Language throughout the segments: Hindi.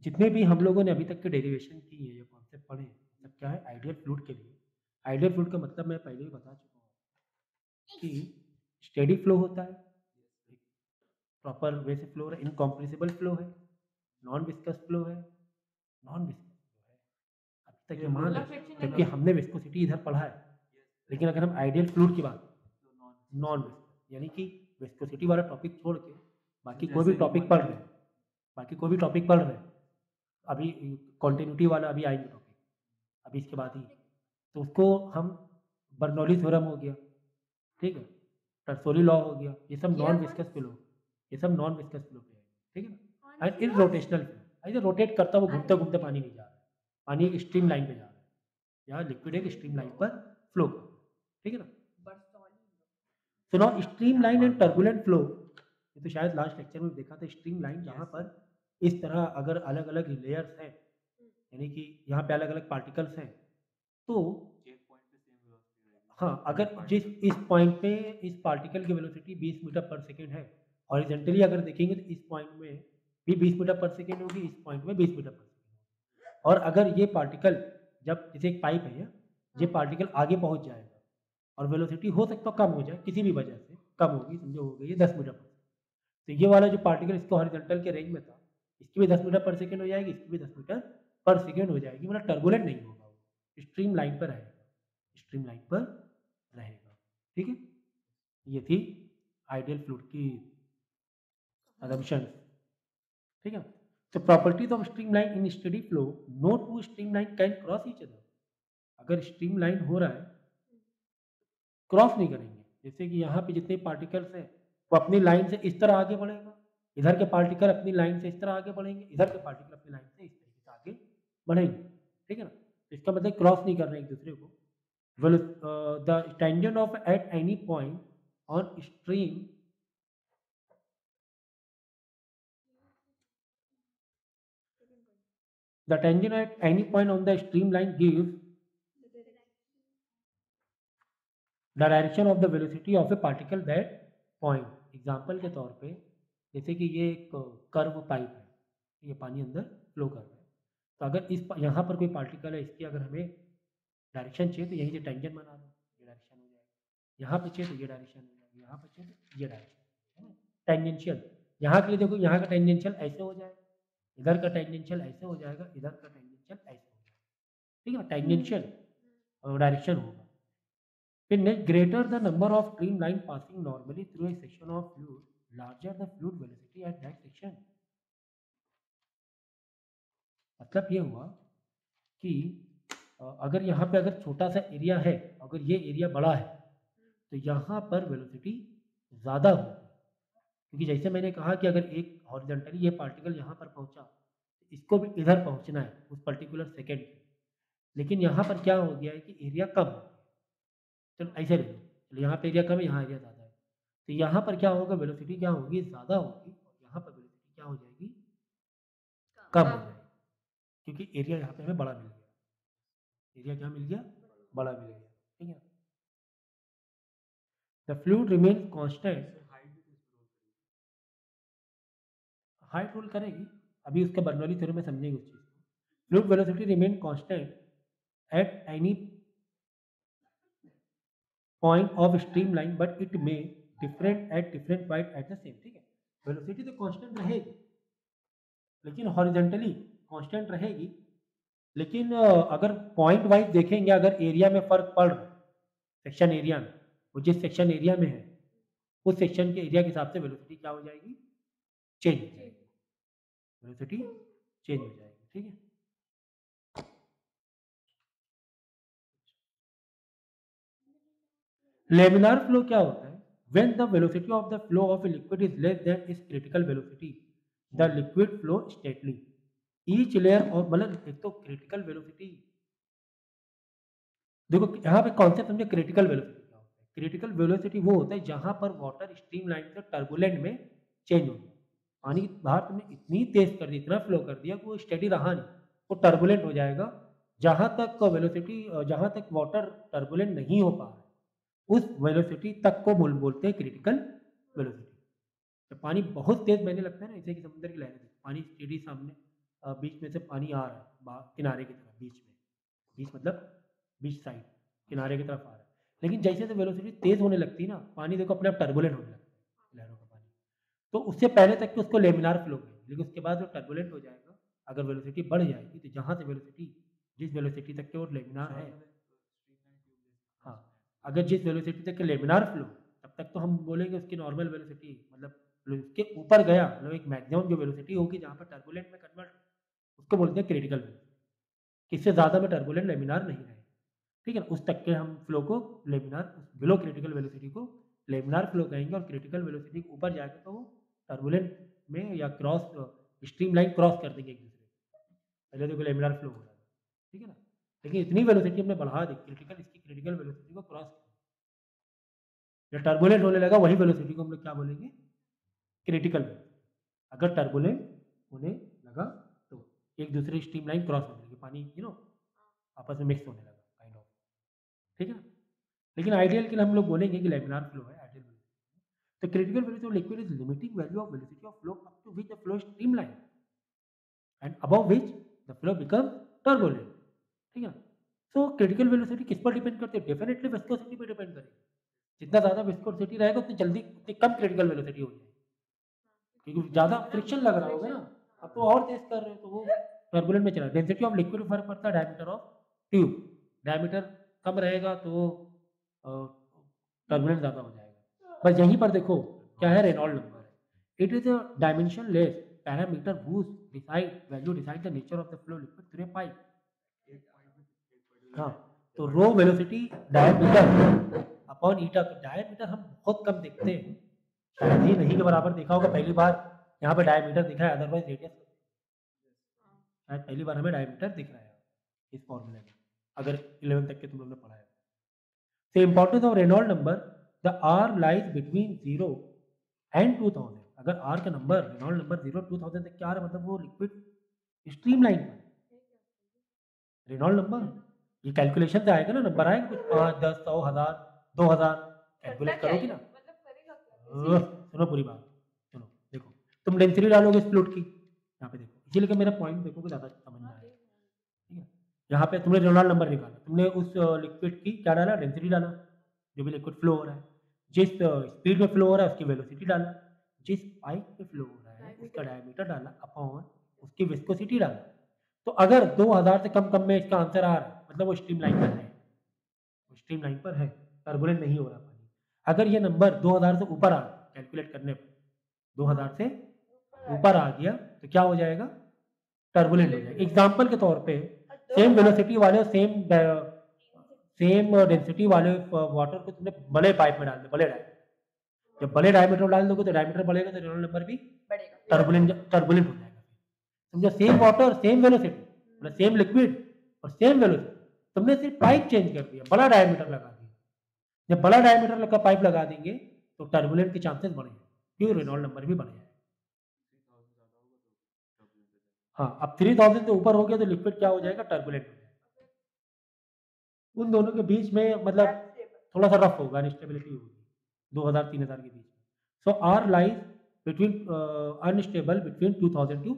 जितने भी हम लोगों ने अभी तक के डेरिवेशन की है या कॉन्सेप्ट पढ़े हैं, मतलब क्या है आइडियल फ्लूइड के लिए। आइडियल फ्लूइड का मतलब मैं पहले ही बता चुका हूँ कि स्टेडी फ्लो होता है, प्रॉपर वे से फ्लो है, इनकॉम्प्रेसिबल फ्लो है, नॉन विस्कस फ्लो है, नॉन विस्कस फ्लो है। अभी तक ये मान मतलब लें, फ्रिक्शन जबकि नहीं हमने विस्कोसिटी इधर पढ़ा है, लेकिन अगर हम आइडियल फ्लूइड की बात नॉन विस्कस यानी कि विस्कोसिटी वाला टॉपिक छोड़ के बाकी कोई भी टॉपिक पढ़ रहे हैं, बाकी कोई भी टॉपिक पढ़ रहे हैं, अभी कॉन्टिन्यूटी वाला अभी आएंगे टॉपिक, अभी इसके बाद ही, तो उसको हम बर्नौली थ्योरम हो गया, ठीक है, टर्सोली लॉ हो गया, ये सब नॉन विस्कस फ्लो, ये सब नॉन विस्कस फ्लो पे है, ठीक है ना। एंड इन रोटेशनल फ्लो ऐसे रोटेट करता हुआ घूमते घूमते पानी नहीं जा रहा है, पानी एक स्ट्रीम लाइन पे जा रहा है, यहाँ लिक्विड एक स्ट्रीम लाइन पर फ्लो कर रहा है, ठीक है ना। तो now stream line and turbulent flow, ये तो शायद लास्ट लेक्चर में देखा था, स्ट्रीम लाइन जहाँ पर इस तरह अगर अलग अलग लेयर्स हैं, यानी कि यहाँ पे अलग अलग पार्टिकल्स हैं, तो हाँ, अगर जिस इस पॉइंट पे इस पार्टिकल की वेलोसिटी 20 मीटर पर सेकंड है, हॉरिजॉन्टली अगर देखेंगे तो इस पॉइंट में भी 20 मीटर पर सेकंड होगी, इस पॉइंट में 20 मीटर पर सेकंड होगी। और अगर ये पार्टिकल जब जैसे एक पाइप है ये पार्टिकल आगे पहुंच जाएगा और वेलोसिटी हो सकता है कम हो जाए, किसी भी वजह से कम होगी, समझो हो गई ये 10 मीटर पर सेकंड। तो ये वाला जो पार्टिकल इसको हॉरिजॉन्टल के रेंज में था, इसकी भी 10 मीटर पर सेकंड हो जाएगी, इसकी भी 10 मीटर पर सेकंड हो जाएगी, मतलब टर्बुलेंट नहीं होगा, वो स्ट्रीम लाइन पर रहेगा, स्ट्रीम लाइन पर रहेगा, ठीक है। ये थी आइडियल फ्लूइड की assumptions, ठीक है। तो properties of stream line in steady flow, no two stream line can cross each other, अगर स्ट्रीम लाइन हो रहा है क्रॉस नहीं करेंगे, जैसे कि यहाँ पे जितने पार्टिकल्स हैं वो अपनी लाइन से इस तरह आगे बढ़ेगा, इधर के पार्टिकल अपनी लाइन से इस तरह आगे बढ़ेंगे, इधर के पार्टिकल अपनी लाइन से इस तरीके से आगे बढ़ेंगे, ठीक है ना। तो इसका मतलब क्रॉस नहीं कर रहे हैं एक दूसरे को। well the tangent of at any point on stream, the tangent at any point on the streamline gives the direction of the velocity of a particle that point। Example के तौर पे जैसे कि ये एक कर्व पाइप है, ये पानी अंदर फ्लो कर रहा है, तो अगर इस यहाँ पर कोई पार्टिकल है, इसकी अगर हमें डायरेक्शन चाहिए तो यहीं से टेंजेंट बना दो, ये डायरेक्शन हो जाएगी, यहाँ पे चाहिए तो ये डायरेक्शन हो जाएगी, यहाँ पे चाहिए तो ये डायरेक्शन है ना, टेंजेंशियल। यहाँ के लिए देखो, यहाँ का टेंजेंशियल ऐसे हो जाएगा, इधर का टेंजेंशियल ऐसे हो जाएगा, इधर का टेंजेंशियल ऐसे हो जाएगा, ठीक है, टेंजेंशियल डायरेक्शन होगा। फिर next, greater the number of stream line passing normally through A section of fluid, larger the fluid velocity at that section. मतलब ये हुआ कि अगर यहाँ पे अगर छोटा सा एरिया है, अगर ये एरिया बड़ा है, तो यहाँ पर वेलोसिटी ज़्यादा होगी, क्योंकि जैसे मैंने कहा कि अगर एक हॉरिजॉन्टली ये पार्टिकल यहाँ पर पहुँचा, इसको भी इधर पहुँचना है उस पर्टिकुलर सेकेंड पे, लेकिन यहाँ पर क्या हो गया है कि एरिया कम हो गया, चलो ऐसे ले लो, चलो यहाँ पे एरिया कम है, यहाँ एरिया ज़्यादा है, तो यहाँ पर क्या होगा, वेलोसिटी क्या होगी, ज़्यादा होगी, और यहाँ पर वेलोसिटी क्या हो जाएगी, कम हो जाएगी, क्योंकि एरिया यहाँ पे हमें बड़ा मिल गया, एरिया क्या मिल गया, बड़ा मिल गया, ठीक है। The fluid remain constant, height role करेगी, अभी उसका बर्नौली थ्योरम में समझेंगे उस चीज़ को। Fluid velocity remain constant at any point of stream line, but it may different at different point at the same, ठीक है। वेलोसिटी तो कांस्टेंट रहेगी, लेकिन हॉरिजॉन्टली कांस्टेंट रहेगी, लेकिन अगर पॉइंट वाइज देखेंगे, अगर एरिया में फर्क पड़ रहा है, सेक्शन एरिया में, वो जिस सेक्शन एरिया में है उस सेक्शन के एरिया के हिसाब से वेलोसिटी क्या हो जाएगी, चेंज हो जाएगी, वेलोसिटी चेंज हो जाएगी, ठीक है। लेमिनार फ्लो क्या होता है, when the velocity of the flow of a liquid is less than it's critical velocity, the liquid flow stately, each layer और मतलब एक तो क्रिटिकल वेलोसिटी, देखो यहाँ पे कॉन्सेप्ट समझे, क्रिटिकल वेलोसिटी क्या होता है। क्रिटिकल वेलोसिटी वो होता है जहां पर वाटर स्ट्रीम लाइन से टर्बुलेंट में चेंज हो गया, पानी की बाहर तुमने इतनी तेज कर दी, इतना फ्लो कर दिया कि वो स्टेडी रहा नहीं, वो टर्बुलेंट हो जाएगा। जहां तक वेलोसिटी, जहां तक वाटर टर्बुलेंट नहीं हो पा रहा है उस वेलोसिटी तक को बोलते हैं क्रिटिकल वेलोसिटी। तो पानी बहुत तेज बहने लगता है ना, जैसे कि समुद्र की लहरें, पानी स्टेडी सामने, बीच में से पानी आ रहा है किनारे की तरफ, बीच मतलब बीच साइड किनारे की तरफ आ रहा है, लेकिन जैसे जैसे वेलोसिटी तेज होने लगती है ना, पानी देखो अपने आप टर्बुलेंट होने लगता है, लहरों का पानी। तो उससे पहले तक तो उसको लेमिनार फ्लो कहेंगे, लेकिन उसके बाद वो टर्बुलेंट हो जाएगा अगर वेलोसिटी बढ़ जाएगी। तो जहाँ से वेलोसिटी जिस वेलोसिटी तक के वो लेमिनार है, हाँ, अगर जिस वेलोसिटी तक के लेमिनार फ्लो तब तक तो हम बोलेंगे उसकी नॉर्मल वेलोसिटी, मतलब उसके ऊपर गया, मतलब एक मैक्सिमम जो वेलोसिटी होगी जहाँ पर टर्बुलेंट में कन्वर्ट, उसको बोलते हैं क्रिटिकल वेलोसिटी। इससे ज़्यादा में टर्बुलेंट लेमिनार नहीं रहेगा, ठीक है ना। उस तक के हम फ्लो को लेमिनार, बिलो क्रिटिकल वेलोसिटी को लेमिनार फ्लो कहेंगे, और क्रिटिकल वेलोसिटी के ऊपर जाएगा तो वो टर्बुलेंट में या क्रॉस स्ट्रीम लाइन क्रॉस कर देंगे एक दूसरे को। पहले देखो लेमिनार फ्लो हो रहा है, ठीक है ना, लेकिन इतनी वेलोसिटी हमने बढ़ा दी क्रिटिकल, इसकी क्रिटिकल वेलोसिटी को क्रॉस या टर्बुलेंट होने लगा, वही वेलोसिटी को हम लोग क्या बोलेंगे, क्रिटिकल वेलोसिटी। अगर टर्बुलेंट होने लगा तो एक दूसरे स्ट्रीम लाइन क्रॉस होने लगी, पानी आपस में मिक्स होने लगा काइंड ऑफ, ठीक है ना। लेकिन आइडियल के लिए हम लोग बोलेंगे कि लेमिनार फ्लो है आइडियल वेलोसिटी। तो critical velocity of liquid is limiting value of velocity of flow up to which the flow streamline and above which the flow become turbulent, ठीक है। सो क्रिटिकल वेलोसिटी किस पर डिपेंड करती है? डेफिनेटली विस्कोसिटी पर डिपेंड करेगी। जितना ज़्यादा विस्कोसिटी रहेगा उतनी जल्दी उतनी कम क्रिटिकल वेलोसिटी होगी, क्योंकि ज़्यादा फ्रिक्शन लग रहा होगा ना, अब तो और तेज कर रहे हो तो वो टर्बुलेंट में चला। डेंसिटी ऑफ लिक्विड फर्क पड़ता है डायमीटर ऑफ ट्यूब, डायमीटर कम रहेगा तो टर्बुलेंट ज़्यादा हो जाएगा। बस यहीं पर देखो क्या है, रेनॉल्ड नंबर है। It is a dimension less parameter whose decide value decide the nature of the flow liquid through a pipe। हाँ, तो रो वेलोसिटी डायमीटर अपॉन ईटा। डायमीटर हम बहुत कम देखते हैं, शायद ही नहीं के बराबर देखा होगा, पहली बार यहाँ पे डायमीटर दिखा है, अदरवाइज रेडियस शायद पहली बार हमें डायमीटर दिख रहा है इस फॉर्मूले में, अगर 11 तक के तुम लोग ने पढ़ा है। The importance of Reynolds number, the R lies between 0 and 2000। अगर R का नंबर रेनॉल्ड नंबर 0 2000 तक क्या आ रहा है, मतलब वो लिक्विड स्ट्रीम लाइन पर। रेनॉल्ड नंबर ये कैलकुलेशन से आएगा ना, नंबर आएगा कुछ 5, 10, 100, 1000, 2000, कैलकुलेट करोगी ना। सुनो पूरी बात, सुनो देखो, तुम डेंसिटी डालोगे इस फ्लूइड की, यहाँ पे देखो, इसीलिए मेरा पॉइंट देखोगे ज़्यादा समझ में आएगा, ठीक है। यहाँ पे तुमने रेनॉल्ड नंबर निकाला, तुमने उस लिक्विड की क्या डाला, डेंसिटी डाला, जो भी लिक्विड फ्लो हो रहा है, जिस स्पीड में फ्लो हो रहा है उसकी वेलोसिटी डाला, जिस पाइप पे फ्लो हो रहा है उसका डायमीटर डाला, अपॉन उसकी विस्कोसिटी डाला। तो अगर 2000 से कम में इसका आंसर आ रहा है, मतलब वो स्ट्रीम लाइन पर है, वो स्ट्रीम लाइन पर है, टर्बुलेंट नहीं हो रहा पानी। अगर ये नंबर 2000 से ऊपर आ कैलकुलेट करने पर 2000 से ऊपर आ गया तो क्या हो जाएगा, टर्बुलेंट हो जाएगा। एग्जाम्पल के तौर पे सेम वेलोसिटी वाले सेम डेंसिटी वाले वाटर को तुमने बड़े पाइप में डाल दो, बड़े डायमीटर, जब बड़े डायमीटर डाल दोगे तो डायमीटर बढ़ेगा तो रेनॉल्ड नंबर भी टर्बुलेंट हो जाएगा। समझो, सेम वाटर सेम वेलोसिटी, मतलब सेम लिक्विड और सेम वेलोसिटी, तुमने सिर्फ पाइप चेंज कर दिया, बड़ा डायमीटर लगा दिया। जब बड़ा डायमीटर का पाइप लगा देंगे तो टर्बुलेंट के चांसेस बढ़ेंगे, क्योंकि रेनॉल्ड नंबर भी बढ़ जाएगा। हाँ, अब 3000 से ऊपर हो गया तो लिक्विड क्या हो जाएगा, टर्बुलेंट हो जाएगा। उन दोनों के बीच में मतलब थोड़ा सा रफ होगा, अनस्टेबिलिटी होगी 2000-3000 के बीच में। So are lies between unstable between 2000 to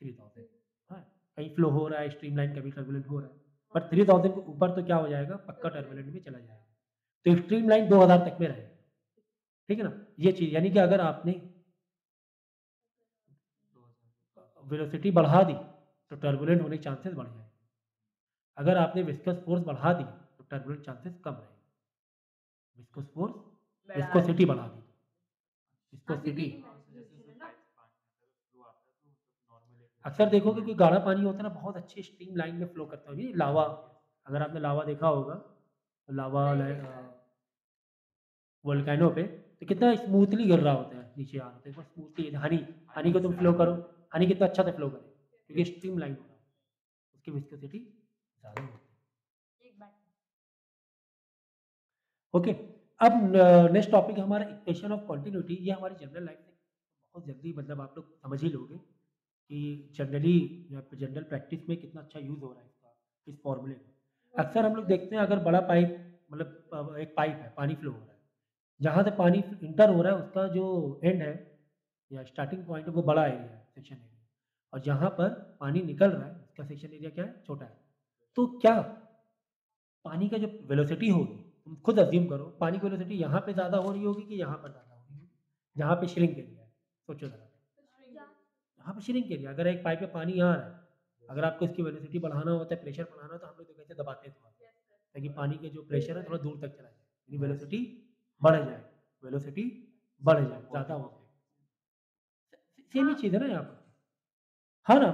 3000। हाँ, कहीं फ्लो हो रहा है स्ट्रीम लाइन, कभी टर्बुलेंट हो रहा है, बट 3000 के ऊपर तो क्या हो जाएगा, पक्का टर्बुलेंट में चला जाएगा। तो स्ट्रीम लाइन 2000 तक में रहेगा, ठीक है ना। ये चीज़ यानी कि अगर आपने वेलोसिटी बढ़ा दी तो टर्बुलेंट होने के चांसेस बढ़ जाएंगे, अगर आपने विस्कस फोर्स बढ़ा दी तो टर्बुलेंट चांसेस कम रहेंगे। विस्कस फोर्स विस्कोसिटी बढ़ा दी, विस्कोसिटी अक्सर देखोगे कि गाढ़ा पानी होता है ना, बहुत अच्छे स्ट्रीम लाइन में फ्लो करता है। लावा, अगर आपने लावा देखा होगा तो लावा वोल्केनो पे तो कितना स्मूथली गिर रहा होता है, नीचे आ रहा है स्मूथली। हनी को तुम फ्लो करो, हनी कितना अच्छा से फ्लो करे, क्योंकि स्ट्रीम लाइन हो रहा है, उसकी विस्कोसिटी ज़्यादा होती है। ओके, अब नेक्स्ट टॉपिक हमारा इक्वेशन ऑफ कंटिन्यूटी। ये हमारी जनरल लाइफ में बहुत जल्दी मतलब आप लोग समझ ही लोगे कि जनरली जनरल प्रैक्टिस में कितना अच्छा यूज़ हो रहा है इसका, इस फॉर्मूले का। अक्सर हम लोग देखते हैं अगर बड़ा पाइप, मतलब एक पाइप है, पानी फ्लो हो रहा है, जहाँ से पानी इंटर हो रहा है उसका जो एंड है या स्टार्टिंग पॉइंट है वो बड़ा एरिया है, सेक्शन एरिया, और यहाँ पर पानी निकल रहा है, इसका सेक्शन एरिया क्या है, छोटा है। तो क्या पानी का जो वेलोसिटी होगी, तुम खुद अज्यूम करो, पानी की वेलोसिटी यहाँ पे ज़्यादा हो रही होगी कि यहाँ पर ज़्यादा हो रही होगी? जहाँ पे श्रिंक एरिया है, सोचो ज़रा। यहाँ पे श्रिंक एरिया, अगर एक पाइप में पानी यहाँ आ रहा है, अगर आपको इसकी वेलोसिटी बढ़ाना होता है, प्रेशर बढ़ाना होता है, हम लोग तो कैसे दबाते हैं थोड़ा, ताकि पानी के जो प्रेशर है थोड़ा दूर तक चला जाए, यानी वेलोसिटी बढ़ जाए, वेलोसिटी बढ़ जाए, ज़्यादा हो जाए। सेम ही चीज़ है ना यहाँ पर, हाँ ना?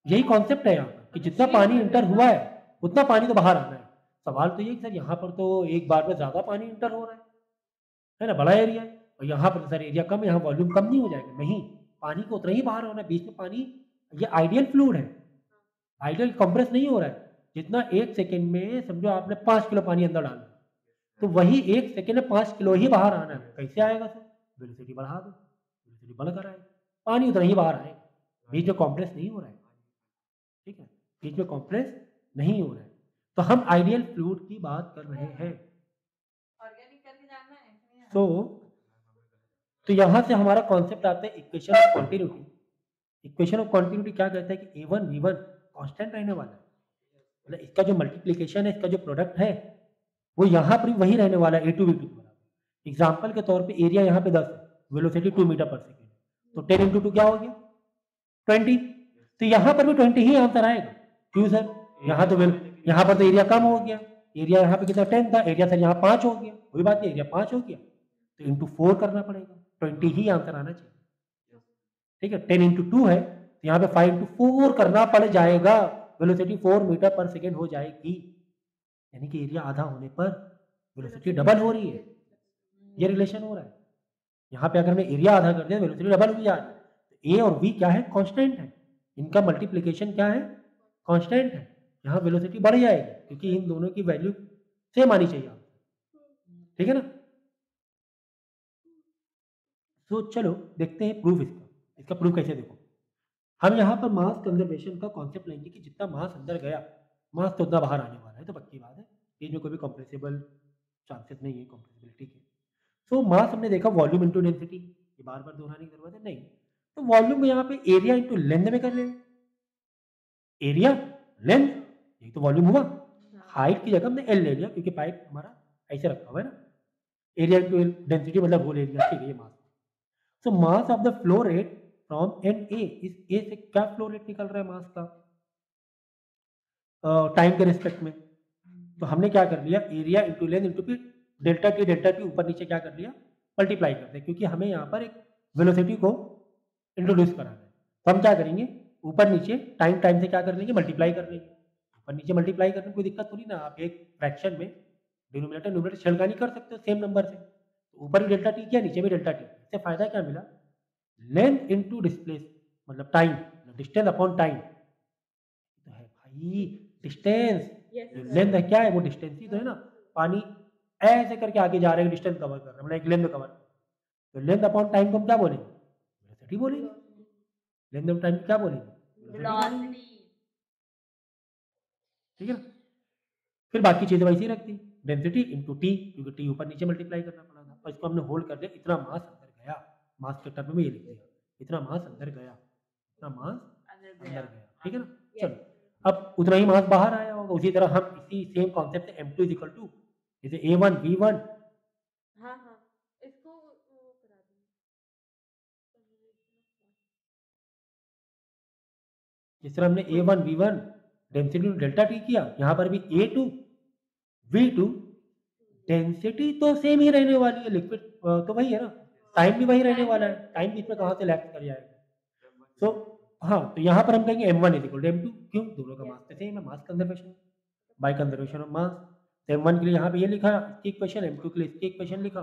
यही कॉन्सेप्ट है यहाँ पर कि जितना पानी इंटर हुआ है उतना पानी तो बाहर आना है। सवाल तो ये कि सर यहाँ पर तो एक बार में ज़्यादा पानी इंटर हो रहा है ना? बड़ा एरिया है, और यहाँ पर सर एरिया कम है, यहाँ वॉल्यूम कम नहीं हो जाएगा? नहीं, पानी को उतना ही बाहर होना है, बीच में पानी, ये आइडियल फ्लूइड है, आइडियल कंप्रेस नहीं हो रहा है। जितना 1 सेकंड में समझो आपने 5 किलो पानी अंदर डाला, तो वही 1 सेकंड में 5 किलो ही बाहर आना है। कैसे आएगा सर? वेलोसिटी बढ़ा दो, वेलोसिटी बढ़कर आएगा, पानी उतना ही बाहर आएगा, बीच में कंप्रेस नहीं हो रहा है। ठीक है, बीच में कंप्रेस नहीं हो रहा है। तो हम आइडियल फ्लूइड की बात कर रहे हैं। तो यहाँ से हमारा कॉन्सेप्ट आता है equation of continuity. Equation of continuity क्या कहता है कि A1 V1 कांस्टेंट रहने वाला है, मतलब इसका जो मल्टीप्लिकेशन है, इसका जो प्रोडक्ट है, वो यहाँ पर वही रहने वाला है, A2 V2 के बराबर। एग्जाम्पल के तौर पे एरिया यहाँ पे 10 है, वेलोसिटी 2 मीटर पर सेकेंड, तो 10 इंटू 2 क्या हो गया? 20। तो यहाँ पर भी 20 ही आंसर आएगा। क्यों सर? यहाँ तो यहाँ पर तो एरिया कम हो गया, एरिया यहाँ पे कितना 10 था, एरिया सर यहाँ 5 हो गया, कोई बात नहीं, एरिया 5 हो गया, तो इंटू 4 करना पड़ेगा, 20 ही आंसर आना चाहिए। ठीक है, 10 इंटू 2 है, तो यहाँ पे 5 इंटू 4 करना पड़ जाएगा, वेलोसिटी 4 मीटर पर सेकेंड हो जाएगी, यानी कि एरिया आधा होने पर वेलोसिटी डबल हो रही है। ये रिलेशन हो रहा है। यहाँ पे अगर मैं एरिया आधा कर दिया, वेलोसिटी डबल हुई जा रही है। तो ए और वी क्या है? कांस्टेंट है, इनका मल्टीप्लिकेशन क्या है? कांस्टेंट है। यहाँ वेलोसिटी बढ़ जाएगी क्योंकि इन दोनों की वैल्यू सेम आनी चाहिए आपको। ठीक है ना? तो चलो देखते हैं प्रूफ इसका। इसका प्रूफ कैसे देखो, हम यहाँ पर मास कंजर्वेशन का कॉन्सेप्ट लेंगे कि जितना मास अंदर गया, मास तो उतना बाहर आने वाला है, तो पक्की बात है, इसमें कोई भी कंप्रेसिबल चांसेस नहीं है कंप्रेसिबिलिटी के। तो मास हमने देखा वॉल्यूम इंटू डेंसिटी, ये बार बार दोहराने की जरूरत है नहीं, तो वॉल्यूम को यहाँ पे एरिया इंटू लेंथ में कर लें, एरिया लेंथ, यही तो वॉल्यूम हुआ। हाइट की जगह हमने एल ले लिया क्योंकि पाइप हमारा ऐसे रखा हुआ है ना, एरिया इंटू डेंसिटी मतलब होल एरिया, ठीक है, ये mass. So mass of the flow rate from an A, इस ए से क्या फ्लो रेट निकल रहा है मास का टाइम के रिस्पेक्ट में, तो हमने क्या कर लिया, एरिया इंटू लेंथ इंटू फिर डेल्टा टी ऊपर नीचे क्या कर लिया, मल्टीप्लाई करते हैं, क्योंकि हमें यहाँ पर एक वेलोसिटी को इंट्रोड्यूस कराना है। तो हम क्या करेंगे, ऊपर नीचे टाइम टाइम से क्या कर लेंगे, मल्टीप्लाई कर लेंगे। ऊपर नीचे मल्टीप्लाई करने में कोई दिक्कत थोड़ी ना, आप एक फ्रैक्शन में डिनोमिनेटर न्यूमरेटर छेड़खानी कर सकते हो सेम नंबर से, तो ऊपर भी डेल्टा टी किया, नीचे भी डेल्टा टी, इससे फायदा क्या मिला, लेंथ इंटू डिस्प्लेस मतलब टाइम, डिस्टेंस अपॉन टाइम तो है भाई डिस्टेंस, लेंथ है क्या है, वो डिस्टेंस ही तो है ना। पानी ऐसे करके आगे जा रहे हैं, डिस्टेंस कवर कर रहे हैं, मतलब एक लेंथ कवर, तो लेंथ अपॉन टाइम को हम क्या बोलेंगे, वेलोसिटी बोलेंगे। लेंथ अपॉन टाइम क्या बोलेंगे, ठीक है ना। फिर बाकी चीजें वैसे ही रखती, डेंसिटी इंटू टी, क्योंकि टी ऊपर नीचे मल्टीप्लाई करना पड़ा था, और इसको हमने होल्ड कर लिया, इतना मास अंदर गया, मास के टर्म में ये लिख दिया, इतना मास अंदर गया, इतना मास अंदर गया, ठीक है ना। चलो अब उतना ही मास बाहर आया होगा, उसी तरह हम इसी सेम कॉन्सेप्ट से M2 इज इक्वल टू जैसे A1 V1, जिस तरह हमने A1 V1 density delta T किया, यहाँ पर भी A2 V2 डेंसिटी तो सेम ही रहने वाली है, लिक्विड तो वही है ना, टाइम भी वही रहने वाला है, टाइम बीच में कहाँ से लैप्स कर जाएगा। तो हाँ, तो यहाँ पर हम कहेंगे M1 is equal to M2, क्यों, दोनों का मास सेम है, mass conservation by conservation of mass. तो M1 के लिए यहाँ पे ये लिखा इसकी इक्वेशन, M2 के लिए इसकी इक्वेशन लिखा,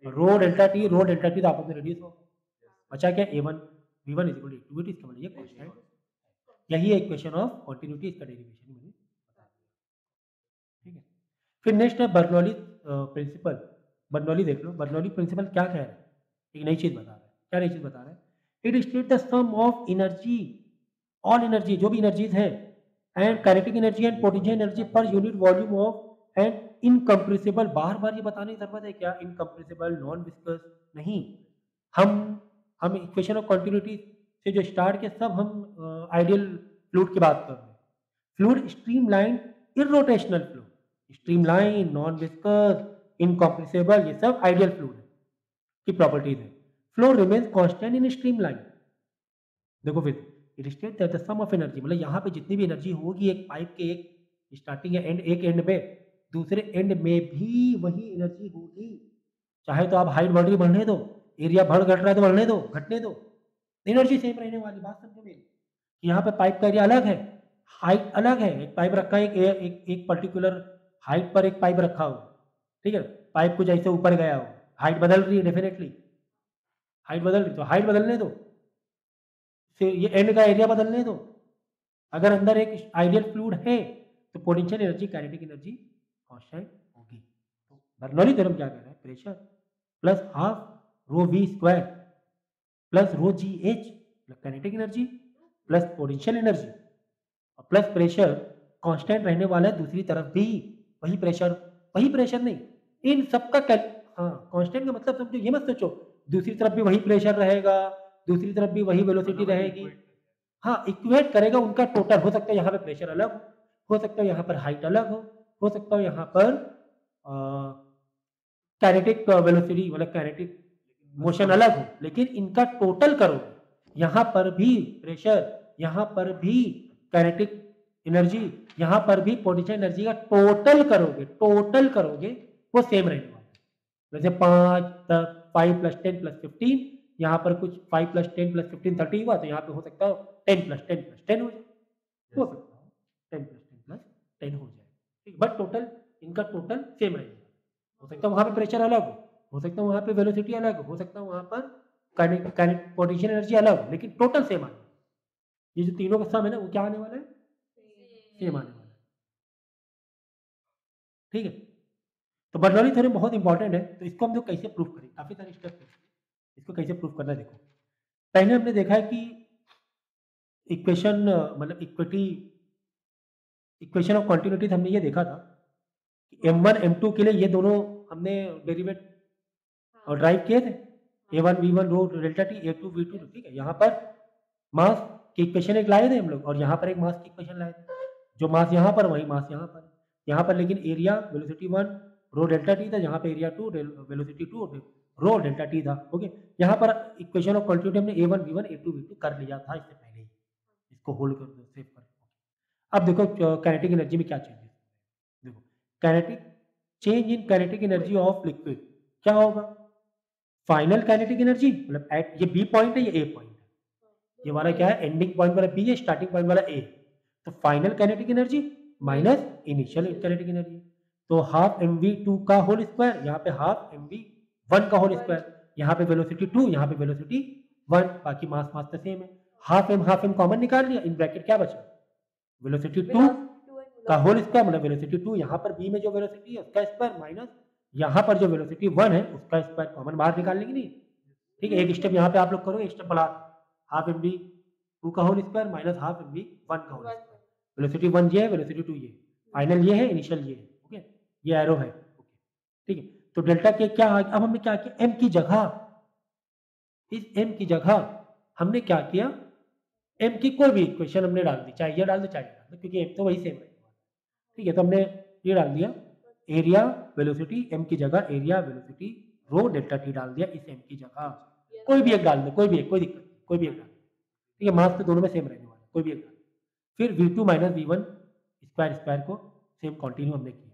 रो डेल्टा टी तो आपस में रिड्यूस हो, बचा क्या, A1 V1 is equal to A2 V2, इसका मतलब ये कांस्टेंट, यही है इक्वेशन ऑफ कंटिन्यूटी, इसका डेरिवेशन मैंने बता दिया। ठीक है, फिर नेक्स्ट है बर्नौली प्रिंसिपल। बर्नौली देख लो, बर्नौली प्रिंसिपल क्या कह रहा है, एक नई चीज बता रहा है, क्या नई चीज बता रहा है, it state the sum of energy, all energy जो भी एनर्जीज है, and kinetic energy and potential energy per unit volume of and incompressible, बार बार ये बताने की जरूरत है क्या, इनकम्प्रेसिबल नॉन विस्कस नहीं, हम इक्वेशन ऑफ कंटिन्यूटी से जो स्टार्ट के सब हम आइडियल फ्लूइड की बात कर रहे हैं। Fluid streamline irrotational flow, streamline, non viscous, incompressible, ये सब आइडियल फ्लूइड की प्रॉपर्टीज है। Flow remains constant in streamline. देखो फिर it state that the sum of energy, मतलब यहाँ पे जितनी भी एनर्जी होगी एक पाइप के एक स्टार्टिंग या एंड, एक एंड पे, दूसरे एंड में भी वही एनर्जी होगी। चाहे तो आप हाइट बढ़ रही बढ़ने दो, एरिया बढ़ घट रहा है तो बढ़ने दो, घटने दो, एनर्जी सेम रहने वाली। बात समझो मेरी। यहाँ पे पाइप का एरिया अलग है, हाइट अलग है। एक पाइप रखा है एक पर्टिकुलर हाइट पर, एक पाइप रखा हो, ठीक है। पाइप को जैसे ऊपर गया हो, हाइट बदल रही है, डेफिनेटली हाइट बदल रही, तो हाइट बदलने दो, फिर ये एंड का एरिया बदलने दो। अगर अंदर एक आइडियल फ्लूइड है तो potential energy, kinetic energy constant होगी। तो बर्नौली थ्योरम क्या कह रहा है? Pressure plus half rho V square plus rho G H, kinetic energy plus potential energy और प्लस प्रेशर कांस्टेंट रहने वाला है दूसरी तरफ भी। वही प्रेशर नहीं, इन सबका हाँ, कांस्टेंट का मतलब समझो, ये मत सोचो दूसरी तरफ भी वही प्रेशर रहेगा, दूसरी तरफ भी वही वेलोसिटी रहेगी। हाँ, इक्वेट करेगा उनका टोटल। हो सकता है यहाँ पे प्रेशर अलग हो सकता है यहाँ पर हाइट अलग हो सकता है यहाँ पर काइनेटिक वेलोसिटी मतलब काइनेटिक मोशन अलग हो, लेकिन इनका टोटल करो। यहाँ पर भी प्रेशर, यहाँ पर भी काइनेटिक एनर्जी, यहाँ पर भी पोटेंशियल एनर्जी का टोटल करोगे वो सेम रहने वाला है। जैसे 5 प्लस 10 प्लस 15, यहाँ पर कुछ 5 प्लस 10 प्लस 15 30 हुआ, तो यहाँ पे हो सकता है 10 प्लस 10 प्लस 10 हो जाए, हो सकता है 10 प्लस 10 प्लस 10 हो जाए, ठीक। बट टोटल इनका टोटल सेम रहेगा। हो सकता है वहाँ पे प्रेशर अलग हो सकता है वहाँ पे वेलोसिटी अलग हो सकता है वहाँ पर पोटेंशियल एनर्जी अलग हो, लेकिन टोटल सेम आने। ये जो तीनों का सम है ना, वो क्या आने वाला है? सेम आने वाला है, ठीक है। तो बर्नौली थ्योरम बहुत इंपॉर्टेंट है। तो इसको हम लोग कैसे प्रूव करें? काफी सारे स्टेप है इसको कैसे प्रूव करना है। देखो, पहले हमने देखा है कि इक्वेशन मतलब इक्वेशन ऑफ कॉन्टिन्यूटी हमने ये देखा था कि m1 m2 के लिए ये दोनों हमने डेरिवेट और ड्राइव किए थे, a1 v1 rho delta T, a2 v2, ठीक है। यहाँ पर मास की इक्वेशन एक लाए थे हम लोग और यहाँ पर एक मास की इक्वेशन लाए थे। जो मास यहाँ पर वही मास यहाँ पर लेकिन एरिया वेलोसिटी 1 रो डेल्टा टी था, यहाँ पे एरिया 2 वेलोसिटी 2 रो डेल्टा टी था। ओके, यहाँ पर इक्वेशन ऑफ क्वांटिटी हमने a1 v1 a2 v2 कर लिया था इससे पहले ही। इसको होल्ड कर दो, सेव कर। अब देखो काइनेटिक एनर्जी में क्या चेंजेस। देखो, kinetic change in kinetic energy of liquid क्या होगा? फाइनल काइनेटिक एनर्जी मतलब एट ये बी पॉइंट है, ये ए पॉइंट है। ये वाला क्या है? एंडिंग पॉइंट वाला बी है, स्टार्टिंग पॉइंट वाला ए। तो final kinetic energy minus initial kinetic energy. तो हाफ एम वी टू का होल स्क्वायर, यहाँ पे हाफ एम वी वन का होल स्क्वायर, यहाँ पे वेलोसिटी 2, यहाँ पे वेलोसिटी 1, बाकी मास तो सेम है। हाफ एम कॉमन निकाल लिया, इन ब्रैकेट क्या बचा? वेलोसिटी 2 का होल स्क्वायर मतलब वेलोसिटी 2, यहाँ पर बी में जो वेलोसिटी है उसका स्क्वायर माइनस यहाँ पर जो वेलोसिटी 1 है उसका स्क्वायर, कॉमन बाहर निकाल लेंगे नहीं, ठीक है। एक स्टेप यहाँ पे आप लोग करो, एक स्टेप बढ़ा, हाफ एम बी 2 का whole square minus half M B 1 का होल स्क्वायर। वेलोसिटी 1 ये है, वेलोसिटी 2 ये, फाइनल ये है, इनिशियल ये है। ओके, ये एरो है, ओके, ठीक है। तो डेल्टा के क्या, अब हमने क्या किया? एम की जगह, इस एम की जगह हमने क्या किया? एम की कोई भी इक्वेशन हमने डाल दी, चाहे ये डाल दो चाहे डाल दो, क्योंकि एम तो वही सेम है, ठीक है। तो हमने ये डाल दिया, एरिया वेलोसिटी एम की जगह एरिया वेलोसिटी रो डेल्टा टी डाल दिया इस एम की जगह। कोई भी एक डाल दो, कोई भी एक, कोई दिक्कत नहीं, कोई भी एक डाल दो, ठीक है। मास तो दोनों में सेम रहने वाला, कोई भी एक डाल। फिर v2 माइनस v1 स्क्वायर को सेम कंटिन्यू हमने किया।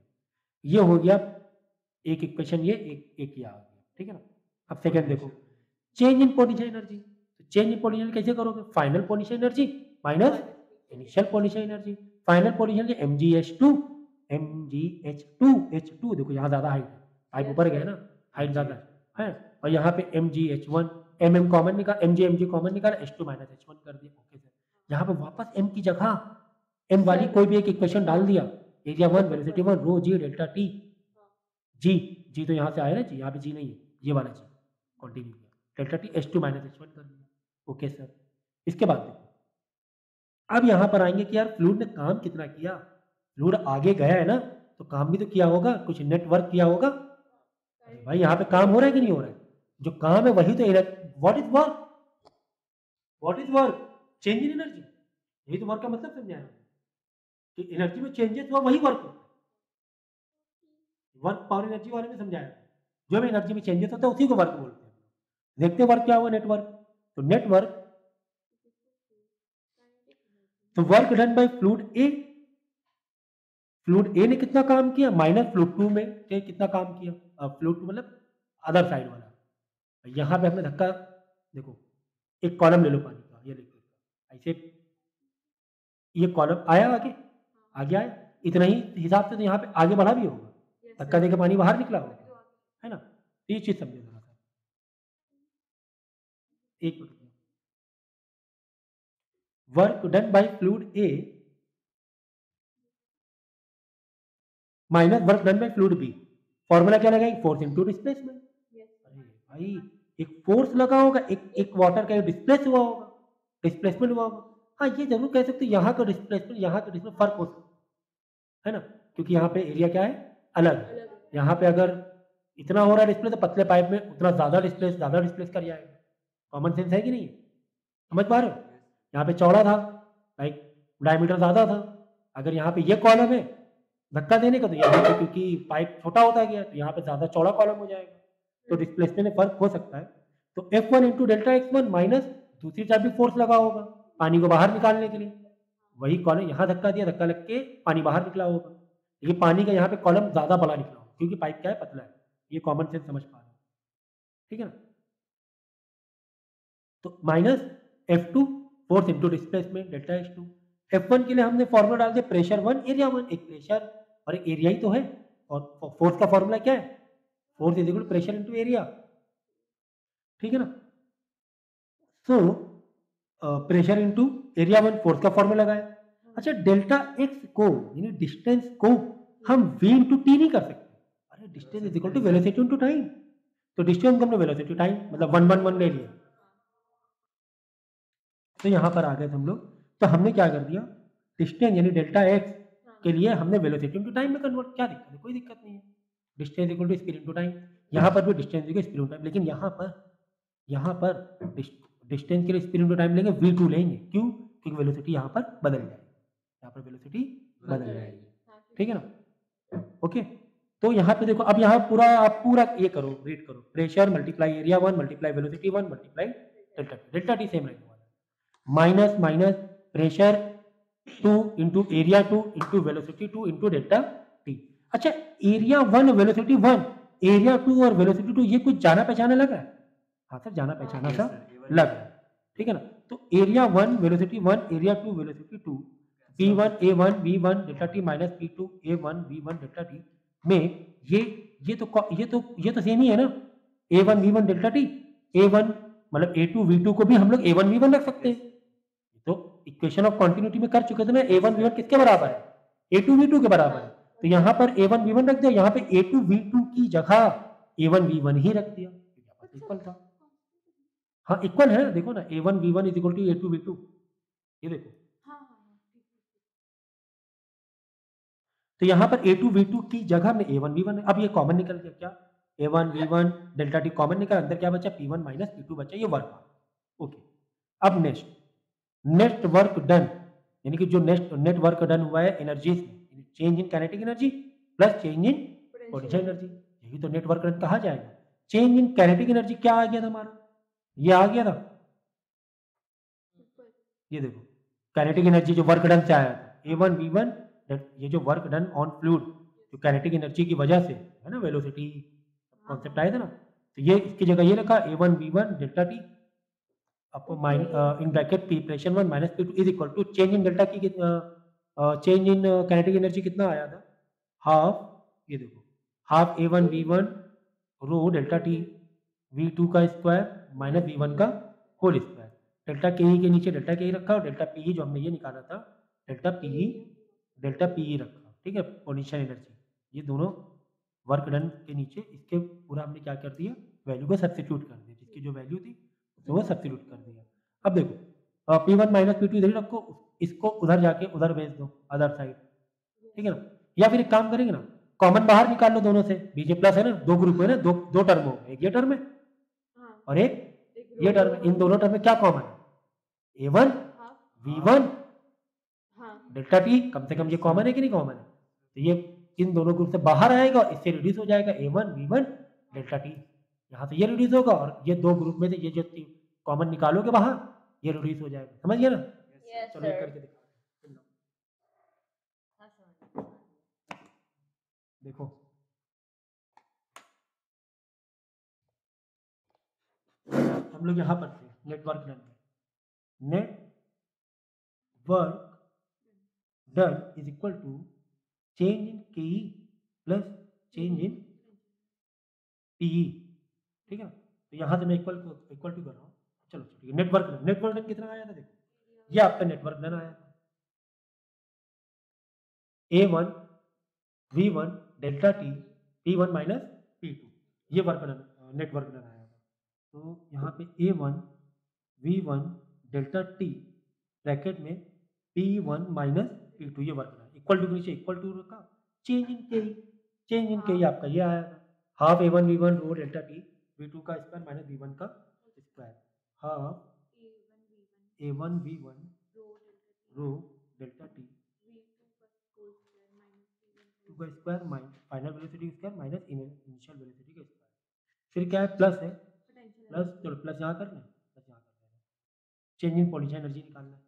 ये हो गया एक इक्वेशन, ये एक ये आ गया, ठीक है ना। अब सेकंड देखो, चेंज इन पोटेंशियल एनर्जी। तो चेंज इन पोटेंशियल कैसे करोगे? Final potential energy minus initial potential energy. Final potential mgh2 H2 देखो यहाँ ज्यादा हाइट है, पाइप ऊपर गया ना, हाइट ज्यादा है, और यहाँ पे mgh1 mm कॉमन निकाल, mg कॉमन निकाल, h2 माइनस h1 कर दिया। ओके सर, यहाँ पे वापस m की जगह m वाली कोई भी एक इक्वेशन डाल दिया, एरिया 1 वेलोसिटी 1 रो जी डेल्टा टी, जी तो यहाँ से आया ना, जी यहाँ पे जी नहीं है, ये वाला जी कंटिन्यू किया, delta T h2 minus h1 कर दिया। ओके सर, इसके बाद देखो अब यहाँ पर आएंगे कि यार फ्लूइड ने काम कितना किया। फ्लूइड आगे गया है ना, तो काम भी तो किया होगा, कुछ नेटवर्क किया होगा। भाई यहाँ पे काम हो रहा है कि नहीं हो रहा है? जो काम है वही तो, what is work? What is work? Change in energy. यही तो वर्क का मतलब समझाया कि एनर्जी में चेंजेस हुआ वही वर्क होता है। वर्क पावर एनर्जी वाले में समझाया जो भी एनर्जी में चेंजेस होता है उसी को वर्क बोलते हैं। देखते हैं वर्क क्या हुआ, नेटवर्क। तो नेटवर्क, तो work done by fluid A, fluid A ने कितना काम किया माइनस फ्लूइड 2 में से कितना काम किया, फ्लूइड 2 मतलब अदर साइड वाला। यहाँ पे हमने धक्का, देखो एक कॉलम ले लो पानी का, ये लिक्विड का, ऐसे ये कॉलम आया आगे, आगे आया, इतना ही हिसाब से तो यहाँ पे आगे बढ़ा भी होगा, धक्का देकर पानी बाहर निकला होगा, है ना। तो ये चीज समझो जरा सा, एक minute. Work done by fluid A minus work done by fluid B, formula क्या लगाएंगे, फोर्स इनटू डिस्प्लेसमेंट। अरे भाई, एक फोर्स लगा होगा, एक वाटर का डिस्प्लेस हुआ होगा, डिस्प्लेसमेंट हुआ होगा। हाँ, ये जरूर कह सकते हो यहाँ का डिस्प्लेसमेंट यहाँ का डिस्प्लेसमेंट फर्क हो सकता है ना, क्योंकि यहाँ पे एरिया क्या है, अलग है। यहाँ पे अगर इतना हो रहा है डिस्प्लेस तो पतले पाइप में उतना ज्यादा डिस्प्लेस कर जाएगा। कॉमन सेंस है कि नहीं, समझ पा रहे हो। यहाँ पे चौड़ा था, लाइक डायमीटर ज्यादा था, अगर यहाँ पे ये कॉलम है धक्का देने का, तो यहाँ पे क्योंकि पाइप छोटा होता गया तो यहाँ पे ज्यादा चौड़ा कॉलम हो जाएगा, तो डिस्प्लेसमेंट में फर्क हो सकता है। तो F1 into delta X1 minus दूसरी तरफ भी फोर्स लगा होगा पानी को बाहर निकालने के लिए, वही कॉलम यहाँ धक्का दिया, धक्का लग के पानी बाहर निकला होगा, लेकिन पानी का यहाँ पे कॉलम ज्यादा बड़ा निकला होगा क्योंकि पाइप क्या है, पतला है। ये कॉमन सेंस समझ पा रहे हो, ठीक है ना। तो minus F2 force into displacement delta X2। F1 के लिए हमने फॉर्मूला डाल दिया प्रेशर 1 एरिया 1, एक प्रेशर और एक एरिया ही तो है, और फोर्स का फॉर्मूला क्या है, force is equal to pressure into area, ठीक है ना। So pressure into area 1 force का फॉर्मूला लगाया। अच्छा, डेल्टा एक्स को यानी डिस्टेंस को हम v इंटू टी नहीं कर सकते, अरे distance is equal to velocity into time, तो डिस्टेंस को हमने वेलोसिटी टाइम मतलब 1 ले लिया, तो यहाँ पर आ गए हम लोग। तो हमने क्या कर दिया, डिस्टेंस यानी डेल्टा एक्स के लिए हमने वेलोसिटी इंटू टाइम में कन्वर्ट, क्या दिक्कत है, कोई दिक्कत नहीं है, distance equal to speed into time. यहाँ पर भी distance equal speed into time, लेकिन यहाँ पर डिस्टेंस के लिए स्पीड इंटू टाइम लेंगे v2 लेंगे, क्यों, क्योंकि वेलोसिटी यहाँ पर बदल जाएगी, यहाँ पर वेलोसिटी बदल जाएगी, ठीक है ना। ओके, तो यहाँ पे देखो, अब यहाँ पूरा आप पूरा ये करो, रीड करो, pressure multiply area 1 multiply velocity 1 multiply delta T same रहेगा, minus minus pressure 2 into area 2 into velocity 2 into delta T. अच्छा, एरिया 1 वेलोसिटी 1, एरिया 2 और वेलोसिटी 2 ये कुछ जाना पहचाना लग रहा है, हाँ सर जाना पहचाना सा लग रहा है, ठीक है ना। तो area 1 velocity 1 area 2 velocity 2, P1 A1 V1 delta T minus P2 A1 V1 delta T में ये तो सेम ही है ना, A1 V1 delta T, A1 मतलब A2 V2 को भी हम लोग A1 V1 रख सकते हैं, तो इक्वेशन ऑफ कंटिन्यूटी में कर चुके थे ना, A1 V1 किसके बराबर है, A2 V2 के बराबर है, तो यहाँ पर A1 V1 रख दिया, यहाँ पे A2 V2 की जगह A1 V1 ही रख दिया, इक्वल था। हाँ इक्वल है, देखो ना A1 V1 is equal to A2 V2, ये देखो, तो यहाँ पर A2 V2 की जगह में A1 V1 है। अब ये कॉमन निकल गया, क्या A1 V1 delta T common निकल, अंदर क्या बचा P1 माइनस P2 बचा, ये वर्क। ओके, अब नेक्स्ट वर्क डन, यानी कि जो नेट वर्क डन हुआ है एनर्जीज में, change in kinetic energy plus change in potential energy, यही तो नेट वर्क डन कहा जाएगा। चेंज इन काइनेटिक एनर्जी क्या आ गया था हमारा, ये आ गया था, ये देखो काइनेटिक एनर्जी जो वर्क डन से आया था A1 V1, ये जो वर्क डन ऑन फ्लूइड जो काइनेटिक एनर्जी की वजह से है ना, वेलोसिटी कॉन्सेप्ट आया था ना, तो ये इसकी जगह ये लिखा A1 V1 delta T in bracket P pressure 1 minus P2 is equal to change in delta की चेंज इन काइनेटिक एनर्जी कितना आया था, हाफ, ये देखो half A1 V1 rho delta T V2 का स्क्वायर माइनस V1 का होल स्क्वायर, डेल्टा के ई के नीचे डेल्टा के ई रखा और डेल्टा पी जो हमने ये निकाला था डेल्टा पी रखा, ठीक है, पोटेंशियल एनर्जी, ये दोनों वर्क डन के नीचे इसके पूरा हमने क्या कर दिया, वैल्यू को सब्स्टिट्यूट कर दिया, जिसकी जो वैल्यू थी तो वो सब्स्टिट्यूट कर दिया। अब देखो P1 माइनस P2 इधर ही रखो, इसको उधर जाके उधर भेज दो अदर साइड, ठीक है ना, या फिर एक काम करेंगे ना, कॉमन बाहर निकाल लो दोनों से, बीजे प्लस है ना, दो ग्रुप है ना, दो टर्म हो, एक ये टर्म है और एक ये टर्म है, इन दोनों टर्म में क्या कॉमन है, A1 V1 हाँ डेल्टा टी, कम से कम ये कॉमन है कि नहीं कॉमन है, तो ये इन दोनों ग्रुप से बाहर आएगा और इससे रिड्यूस हो जाएगा A1 V1 डेल्टा टी। यहाँ से ये रिड्यूस होगा और ये दो ग्रुप में से ये जो कॉमन निकालोगे बाहर, ये रिड्यूस हो जाएगा। समझ गया ना? यस चलो ये सर। करके दिखाओ। देखो हम लोग यहाँ पर थे नेटवर्क डन में। Net work done is equal to change in K plus change in PE. ठीक है, तो यहाँ से मैं इक्वल टू कर रहा हूँ। चलो ठीक है, नेटवर्क डन कितना आया था देखो, ये आपका नेटवर्क डन आया था A1 V1 delta T P1 minus P2, ये वर्क डन नेटवर्क डन आया था। तो यहाँ पे A1 V1 delta T bracket में P1 माइनस P2 ये वर्क डन, इक्वल टू के नीचे इक्वल टू रखा, चेंज इन के आपका ये आया था half A1 V1 rho delta T V2 का स्क्वायर माइनस V1 का square, half A1 V1 rho delta T two का square minus final velocity square minus initial velocity का स्क्वायर, फिर क्या है प्लस है, प्लस चलो प्लस यहाँ कर लें, प्लस यहाँ कर लें, चेंज इन पोटेंशियल एनर्जी निकालना है,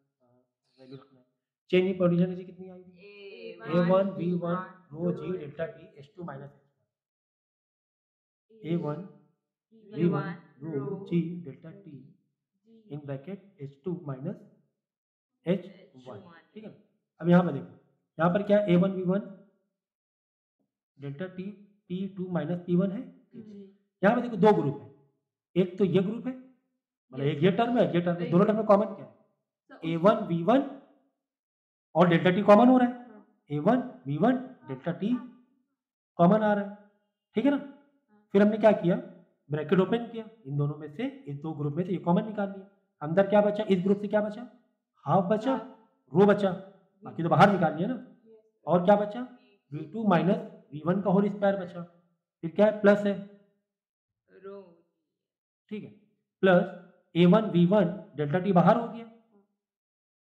वैल्यू रखना है। चेंज इन पोटेंशियल एनर्जी कितनी आएगी, A1 V1 rho G delta T H2 minus A1 V1 rho G delta T in bracket H2 minus H1। ठीक है, अब यहाँ पर देखो, यहाँ पर क्या है A1 V1 delta T P2 minus P1 है। यहाँ पे देखो दो ग्रुप है, एक तो ये ग्रुप है, मतलब एक ये टर्म है, ये टर्म है, दोनों टर्म में कॉमन क्या है, A1 V1 और डेल्टा टी कॉमन हो रहा है, A1 V1 delta T common आ रहा है। ठीक है ना, फिर हमने क्या किया, ब्रैकेट ओपन किया, इन दोनों में से इस दो ग्रुप में से ये कॉमन निकाल लिया, अंदर क्या बचा, इस ग्रुप से क्या बचा, हाफ बचा, रो बचा, बाकी तो बाहर निकाल लिया ना, और क्या बचा V2 माइनस V1 का होल स्क्वायर बचा, फिर क्या है प्लस है, ठीक है, plus A1 V1 delta T बाहर हो गया,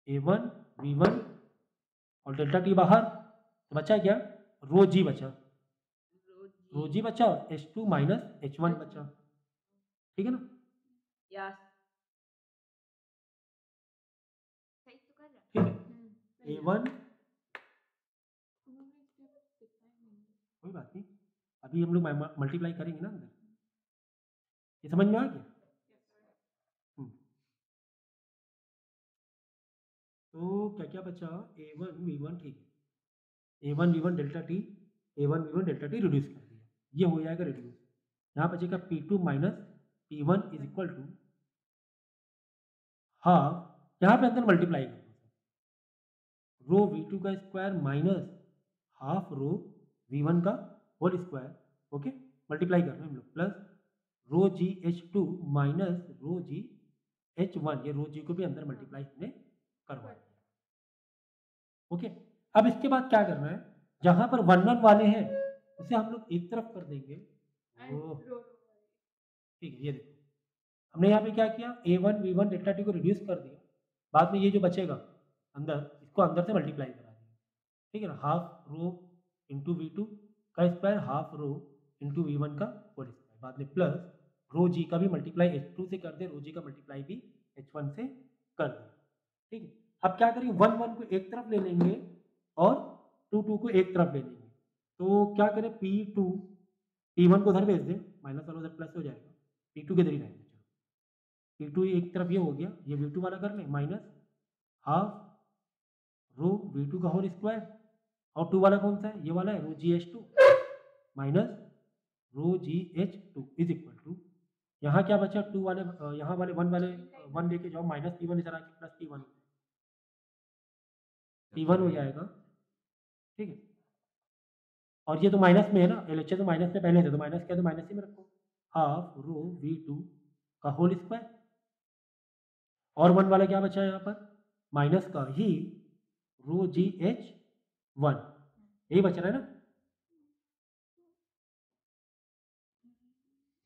A1 V1 और डेल्टा टी बाहर, तो बचा क्या, रो जी बचा, रो जी बचा और H2 माइनस H1 बचा। ठीक है ना, यस ठीक है, A1 कोई बात नहीं, अभी हम लोग मल्टीप्लाई करेंगे ना अंदर, ये समझ में आ गया। तो क्या क्या बचा, A1 V1, ठीक है, A1 V1 delta T A1 V1 delta T reduce कर दिया, ये हो जाएगा रिड्यूस, यहाँ बचेगा P2 minus P1 is equal to half, यहाँ पे अंदर मल्टीप्लाई कर रो V2 का square minus half rho V1 का होल स्क्वायर, ओके, मल्टीप्लाई कर रहे हैं हम लोग, plus rho G H2 minus rho जी H1, ये रो जी को भी अंदर मल्टीप्लाई हमने करवा दिया। ओके, अब इसके बाद क्या करना है, जहां पर 1 1 वाले हैं उसे हम लोग एक तरफ कर देंगे, ठीक है, ये देखो हमने यहाँ पे क्या किया, A1 V1 डेल्टा टी को रिड्यूस कर दिया, बाद में ये जो बचेगा अंदर, इसको अंदर से मल्टीप्लाई करा दिया, ठीक है ना, हाफ रो इंटू V2 का square half rho into V1 का होल स्क्वायर, बाद में प्लस रो जी का भी मल्टीप्लाई H2 से कर दे, रो जी का मल्टीप्लाई भी H1 से कर दे। ठीक है, अब क्या करेंगे, 1 1 को एक तरफ ले लेंगे और 2 2 को एक तरफ ले लेंगे, तो क्या करें, P2 P1 को उधर भेज दें, माइनस वाला उधर प्लस हो जाएगा, P2 के इधर ही रहेगा, P2 एक तरफ ये हो गया, ये V2 वाला कर लें, माइनस हाफ रो V2 का होल स्क्वायर, और 2 वाला कौन सा है, ये वाला है rho G H2 minus rho G H2 is equal to, यहाँ क्या बचा, 2 वाले यहाँ वाले 1 वाले 1 लेके जाओ, माइनस P1 इधर आके प्लस P1 हो जाएगा। ठीक है, और ये तो माइनस में है ना, LHS तो माइनस में पहले थे, तो माइनस क्या, तो माइनस ही में रखो, हाफ रो V2 का होल स्क्वायर, और 1 वाला क्या बचा है यहाँ पर, माइनस का ही रो जी H1, यही बच रहा है ना,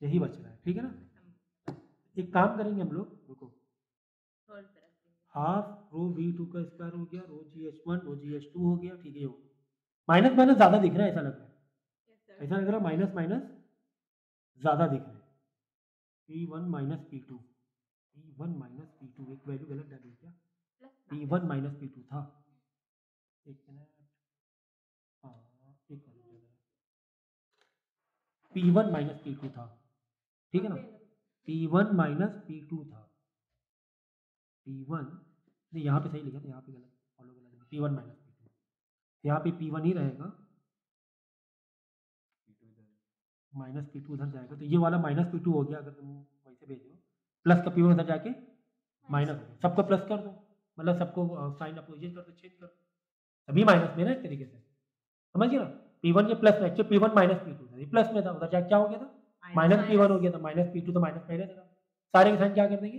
यही बच रहा है। ठीक है ना, एक काम करेंगे हम लोग, रुको, हाफ रो V2 का स्क्वायर हो गया, रो GH1 रो GH2 हो गया, ठीक है। हो माइनस माइनस ज़्यादा दिख रहा है, ऐसा लग रहा है, Yes, sir. ऐसा लग रहा है माइनस माइनस ज़्यादा दिख रहा है। P1 minus P2, P1 minus P2, एक वैल्यू गलत डाली क्या? Plus P1 माइनस P2 था, एक मिनट, हाँ एक मिनट, P1 माइनस P2 था, ठीक है ना, P1 माइनस P2 था, P1 नहीं यहाँ पे सही लिखा था, यहाँ पे गलत फॉलो गलत है, P1 माइनस P2, यहाँ पे P1 ही रहेगा, माइनस P2 उधर जाएगा, तो ये वाला माइनस P2 हो गया, अगर तुम वैसे भेजो, प्लस का P1 उधर जाके माइनस हो गया, सबको प्लस कर दो, मतलब सबको साइन अपोजिट कर दो, चेंज कर दो, सभी माइनस में ना एक तरीके से, समझ गए ना। P1 ये प्लस में, एक्चुअली P1 माइनस P2 था, ये प्लस में था, उधर जाके क्या हो गया था, माइनस P1 हो गया था, माइनस P2 तो माइनस पहले था, सारे के साइन क्या कर देंगे,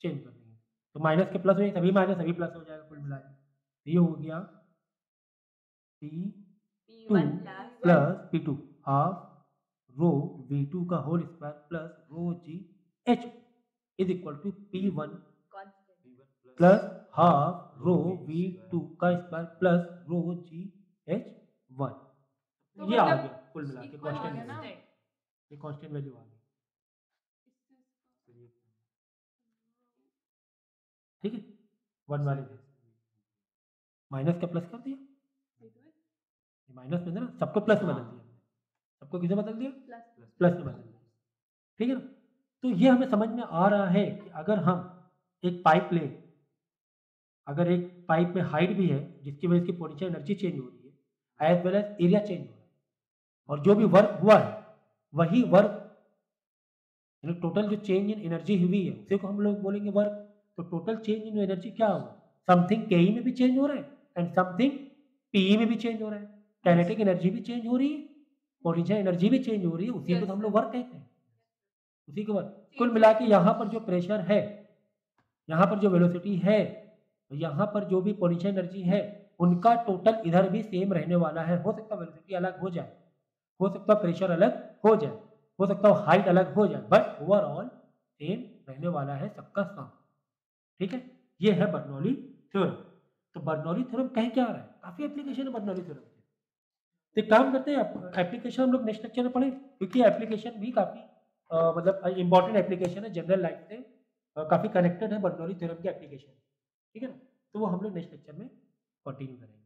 चेंज कर देंगे, तो माइनस के प्लस हो जाएगा, सभी माइनस सभी प्लस हो जाएगा कुल मिला के, ये हो गया P2 P1 plus plus P2 half rho V2 का whole square plus rho GH is equal to P1 constant. Plus half rho V2 का स्क्वायर प्लस रो GH1, तो ये आ मतलब गया कुल मिला के equal हो कांस्टेंट गया ना? वैल्यू, ये कांस्टेंट वैल्यू आ गई, ठीक है। वन वाले में माइनस का प्लस कर दिया, माइनस में था ना, सबको प्लस में बदल दिया हमने, सबको किसे बदल दिया, प्लस में बदल दिया, ठीक है ना। तो ये हमें समझ में आ रहा है कि अगर हम एक पाइप लें, अगर एक पाइप में हाइट भी है जिसकी वजह से पोटेंशियल एनर्जी चेंज हो रही है as well as area change हो रहा है, और जो भी वर्क हुआ है वही वर्क, यानी टोटल जो चेंज इन एनर्जी हुई है उसी को हम लोग बोलेंगे वर्क। तो टोटल चेंज इन एनर्जी क्या हुआ, समथिंग के में भी चेंज हो रहा है एंड समथिंग पी में भी चेंज हो रहा है, काइनेटिक एनर्जी भी चेंज हो रही है, पोटेंशियल एनर्जी भी चेंज हो रही है, उसी को तो हम लोग वर्क कहते हैं, उसी को वर्क। कुल मिला के यहाँ पर जो प्रेशर है, यहाँ पर जो वेलोसिटी है, यहाँ पर जो भी पोटेंशियल एनर्जी है, उनका टोटल इधर भी सेम रहने वाला है। हो सकता है वेलोसिटी अलग हो जाए, हो सकता है प्रेशर अलग हो जाए, हो सकता है हाइट अलग हो जाए, बट ओवरऑल सेम रहने वाला है सबका सम, ठीक है। ये है बर्नौली थ्योरम। तो बर्नौली थ्योरम कह क्या रहा है, काफी एप्लीकेशन है बर्नौली थ्योरम के। तो एक काम करते हैं, एप्लीकेशन हम लोग नेक्स्ट लेक्चर में पढ़ें, क्योंकि एप्लीकेशन भी काफी मतलब इंपॉर्टेंट एप्लीकेशन है जनरल लाइफ से, काफी कनेक्टेड है बर्नौली थ्योरम की एप्लीकेशन, ठीक है ना। तो वो हम लोग नेक्स्ट लेक्चर में कंटिन्यू करेंगे।